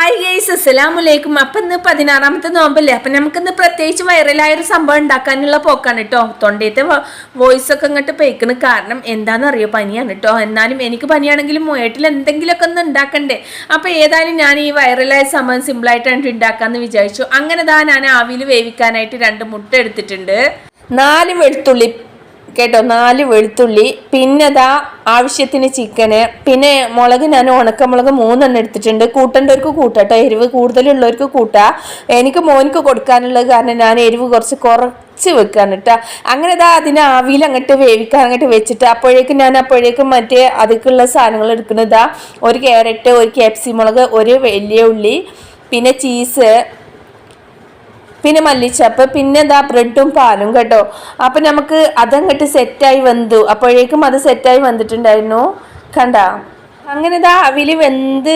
Hi guys, അസ്സലാമലൈക്കും. അപ്പം ഇന്ന് 16ാമത്തെ നോമ്പല്ലേ. അപ്പം നമുക്കിന്ന് പ്രത്യേകിച്ച് വൈറലായൊരു സംഭവം ഉണ്ടാക്കാനുള്ള പോക്കാണ് കേട്ടോ. തൊണ്ടയത്തെ വോയിസ് ഒക്കെ ഇങ്ങോട്ട് പേയ്ക്കണ്. കാരണം എന്താണെന്നറിയോ, പനിയാണ് കേട്ടോ. എന്നാലും എനിക്ക് പനിയാണെങ്കിലും വീട്ടിൽ എന്തെങ്കിലുമൊക്കെ ഒന്ന് ഉണ്ടാക്കണ്ടേ. അപ്പം ഏതായാലും ഞാൻ ഈ വൈറലായ സംഭവം സിമ്പിളായിട്ടാണ് ഉണ്ടാക്കാമെന്ന് വിചാരിച്ചു. അങ്ങനെ ഞാൻ ആവിയിൽ വേവിക്കാനായിട്ട് 2 മുട്ട എടുത്തിട്ടുണ്ട്, 4 വെളുത്തുള്ളി കേട്ടോ, 4 വെളുത്തുള്ളി, പിന്നെ ആവശ്യത്തിന് ചിക്കന്, പിന്നെ മുളക് ഞാൻ ഉണക്കമുളക് 3 എണ്ണം എടുത്തിട്ടുണ്ട്. കൂട്ടേണ്ടവർക്ക് കൂട്ടാട്ടോ, എരിവ് കൂടുതലുള്ളവർക്ക് കൂട്ടാ. എനിക്ക് മോനിക്ക് കൊടുക്കാനുള്ളത് കാരണം ഞാൻ എരിവ് കുറച്ച് വെക്കാണ് കേട്ടോ. അങ്ങനെ അതിനെ ആവിയിൽ അങ്ങോട്ട് വേവിക്കാൻ അങ്ങോട്ട് വെച്ചിട്ട് അപ്പോഴേക്കും മറ്റേ അതിലേക്കുള്ള സാധനങ്ങൾ എടുക്കുന്നതാ: 1 ക്യാരറ്റ്, 1 ക്യാപ്സി മുളക്, 1 വലിയ ഉള്ളി, പിന്നെ ചീസ്, പിന്നെ മല്ലിച്ചപ്പ്, പിന്നെ ബ്രെഡും പാലും കേട്ടോ. അപ്പം നമുക്ക് അതങ്ങോട്ട് സെറ്റായി വെന്തു. അപ്പോഴേക്കും അത് സെറ്റായി വന്നിട്ടുണ്ടായിരുന്നു, കണ്ട. അങ്ങനെ അവിൽ വെന്ത്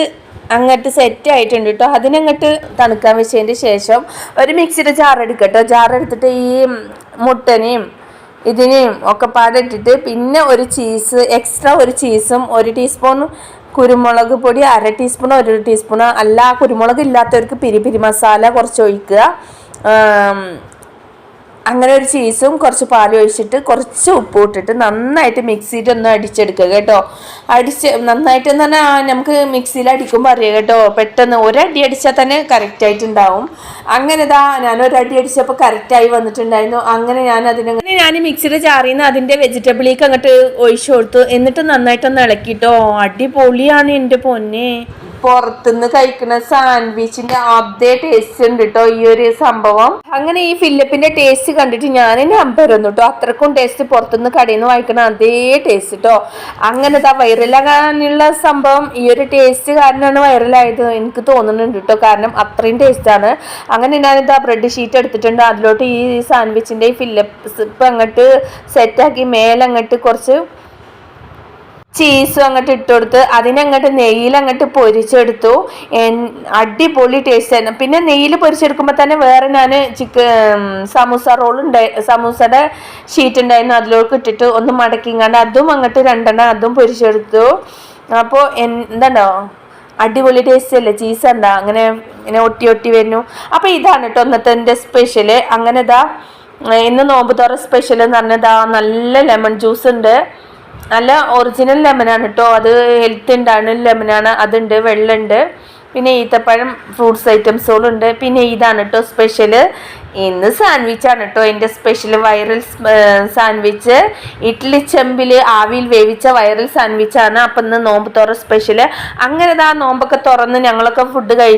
അങ്ങോട്ട് സെറ്റായിട്ടുണ്ട് കേട്ടോ. അതിനങ്ങോട്ട് തണുക്കാൻ വെച്ചതിന് ശേഷം ഒരു മിക്സിയുടെ ജാറെടുക്കട്ടോ. ജാറെടുത്തിട്ട് ഈ മുട്ടനെയും ഇതിനെയും ഒക്കെ പാടിട്ടിട്ട്, പിന്നെ ഒരു ചീസ്, എക്സ്ട്രാ ഒരു ചീസും, 1 ടീസ്പൂൺ കുരുമുളക് പൊടി, 1/2 ടീസ്പൂൺ, 1 ടീസ്പൂൺ അല്ല, കുരുമുളക് ഇല്ലാത്തവർക്ക് പിരി മസാല കുറച്ച് ഒഴിക്കുക. അങ്ങനെ ഒരു ചീസും കുറച്ച് പാലും ഒഴിച്ചിട്ട് കുറച്ച് ഉപ്പ് ഇട്ടിട്ട് നന്നായിട്ട് മിക്സിയിൽ ഒന്ന് അടിച്ചെടുക്കുക കേട്ടോ. നന്നായിട്ട് എന്ന് പറഞ്ഞാൽ നമുക്ക് മിക്സിയിൽ അടിക്കുമ്പോൾ അറിയാം കേട്ടോ, പെട്ടെന്ന് ഒരടി അടിച്ചാൽ തന്നെ കറക്റ്റായിട്ടുണ്ടാവും. അങ്ങനെ ഞാൻ ഒരടി അടിച്ചപ്പോൾ കറക്റ്റായി വന്നിട്ടുണ്ടായിരുന്നു. അങ്ങനെ ഞാൻ മിക്സിയുടെ ജാറിൽ നിന്ന് അതിൻ്റെ വെജിറ്റബിളിലേക്ക് അങ്ങോട്ട് ഒഴിച്ചു കൊടുത്തു. എന്നിട്ട് നന്നായിട്ടൊന്ന് ഇളക്കിട്ടോ. അടിപൊളിയാണ് എൻ്റെ പൊന്നെ. പുറത്തുനിന്ന് കഴിക്കുന്ന സാൻഡ്വിച്ചിന്റെ അതേ ടേസ്റ്റ് ഉണ്ട് കേട്ടോ ഈ ഒരു സംഭവം. അങ്ങനെ ഈ ഫില്ലപ്പിന്റെ ടേസ്റ്റ് കണ്ടിട്ട് ഞാൻ നമ്പർ വന്നു കേട്ടോ. അത്രക്കും ടേസ്റ്റ് പുറത്തുനിന്ന് കടയിൽ നിന്ന് വാങ്ങിക്കുന്ന അതേ ടേസ്റ്റ് കേട്ടോ. അങ്ങനെ വൈറലാകാനുള്ള സംഭവം ഈ ഒരു ടേസ്റ്റ് കാരണമാണ് വൈറലായത് എനിക്ക് തോന്നുന്നുണ്ട് കേട്ടോ. കാരണം അത്രയും ടേസ്റ്റാണ്. അങ്ങനെ ഞാനിതാ ബ്രെഡ് ഷീറ്റ് എടുത്തിട്ടുണ്ട്. അതിലോട്ട് ഈ സാൻഡ്വിച്ചിന്റെ ഫില്ലപ്പ് അങ്ങോട്ട് സെറ്റാക്കി മേലങ്ങോട്ട് കുറച്ച് ചീസും അങ്ങോട്ട് ഇട്ട് കൊടുത്ത് അതിനങ്ങോട്ട് നെയ്യിലങ്ങോട്ട് പൊരിച്ചെടുത്തു. അടിപൊളി ടേസ്റ്റ് ആയിരുന്നു. പിന്നെ നെയ്യിൽ പൊരിച്ചെടുക്കുമ്പോൾ തന്നെ വേറെ ഞാൻ സമൂസ റോൾ സമൂസയുടെ ഷീറ്റ് ഉണ്ടായിരുന്നു, അതിലോട്ട് ഇട്ടിട്ട് ഒന്ന് മടക്കിങ്ങാണ്ട് അതും അങ്ങോട്ട് 2 എണ്ണം അതും പൊരിച്ചെടുത്തു. അപ്പോൾ എന്താണോ അടിപൊളി ടേസ്റ്റ് അല്ലേ. ചീസ് എന്താ അങ്ങനെ ഒട്ടി വരുന്നു. അപ്പോൾ ഇതാണ് കേട്ടോ ഇന്നത്തെ എൻ്റെ സ്പെഷ്യല്. അങ്ങനെ ഇന്ന് നോമ്പ് തുറ സ്പെഷ്യൽ എന്ന് പറഞ്ഞാൽ നല്ല ലെമൺ ജ്യൂസ് ഉണ്ട്. നല്ല ഒറിജിനൽ ലെമനാണ് കേട്ടോ. അത് ഹെൽത്ത് ഉണ്ടാണ് ലെമനാണ്. അതുണ്ട്, വെള്ളമുണ്ട്, പിന്നെ ഈത്തപ്പഴം ഫ്രൂട്ട്സ് ഐറ്റംസുകളുണ്ട്. പിന്നെ ഇതാണ് കേട്ടോ സ്പെഷ്യല്. ഇന്ന് സാൻഡ്വിച്ചാണ് കേട്ടോ എൻ്റെ സ്പെഷ്യൽ വൈറൽ സാൻഡ്വിച്ച്. ഇഡ്ഡലി ചെമ്പിൽ ആവിയിൽ വേവിച്ച വൈറൽ സാൻഡ്വിച്ചാണ്. അപ്പം ഇന്ന് നോമ്പ് തുറ സ്പെഷ്യല്. അങ്ങനെ നോമ്പൊക്കെ തുറന്ന് ഞങ്ങളൊക്കെ ഫുഡ് കഴിച്ചു.